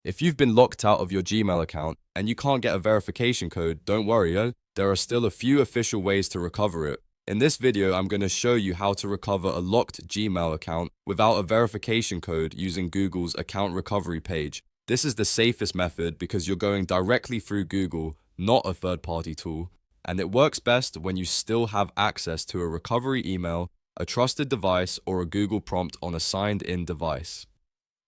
If you've been locked out of your Gmail account and you can't get a verification code, don't worry, there are still a few official ways to recover it. In this video, I'm going to show you how to recover a locked Gmail account without a verification code using Google's account recovery page. This is the safest method because you're going directly through Google, not a third-party tool, and it works best when you still have access to a recovery email, a trusted device, or a Google prompt on a signed-in device.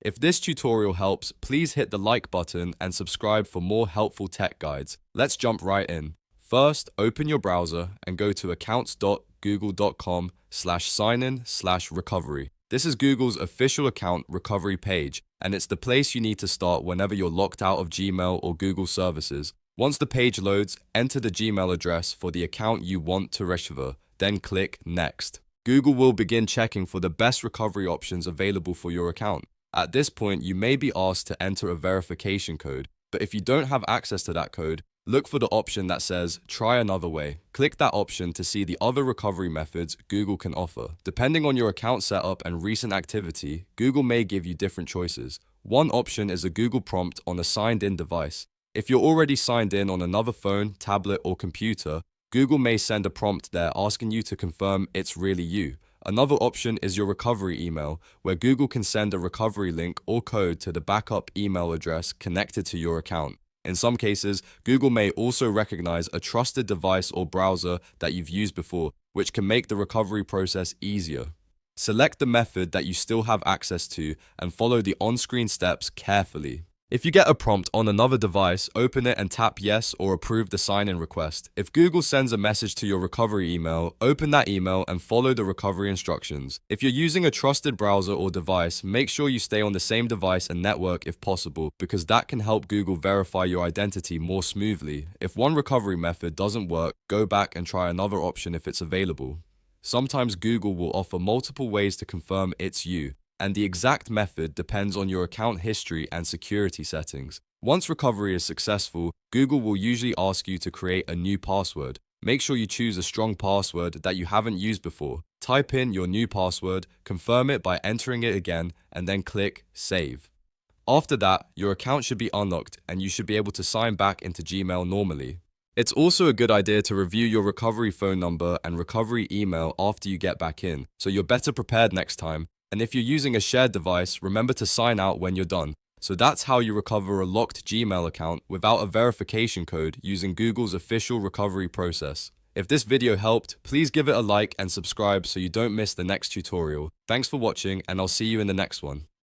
If this tutorial helps, please hit the like button and subscribe for more helpful tech guides. Let's jump right in. First, open your browser and go to accounts.google.com/signin/recovery. This is Google's official account recovery page, and it's the place you need to start whenever you're locked out of Gmail or Google services. Once the page loads, enter the Gmail address for the account you want to recover, then click Next. Google will begin checking for the best recovery options available for your account. At this point, you may be asked to enter a verification code, but if you don't have access to that code, look for the option that says Try another way. Click that option to see the other recovery methods Google can offer. Depending on your account setup and recent activity, Google may give you different choices. One option is a Google prompt on a signed-in device. If you're already signed in on another phone, tablet, or computer, Google may send a prompt there asking you to confirm it's really you. Another option is your recovery email, where Google can send a recovery link or code to the backup email address connected to your account. In some cases, Google may also recognize a trusted device or browser that you've used before, which can make the recovery process easier. Select the method that you still have access to and follow the on-screen steps carefully. If you get a prompt on another device, open it and tap yes or approve the sign-in request. If Google sends a message to your recovery email, open that email and follow the recovery instructions. If you're using a trusted browser or device, make sure you stay on the same device and network if possible, because that can help Google verify your identity more smoothly. If one recovery method doesn't work, go back and try another option if it's available. Sometimes Google will offer multiple ways to confirm it's you, and the exact method depends on your account history and security settings. Once recovery is successful, Google will usually ask you to create a new password. Make sure you choose a strong password that you haven't used before. Type in your new password, confirm it by entering it again, and then click Save. After that, your account should be unlocked and you should be able to sign back into Gmail normally. It's also a good idea to review your recovery phone number and recovery email after you get back in, so you're better prepared next time. And if you're using a shared device, remember to sign out when you're done. So that's how you recover a locked Gmail account without a verification code using Google's official recovery process. If this video helped, please give it a like and subscribe so you don't miss the next tutorial. Thanks for watching, and I'll see you in the next one.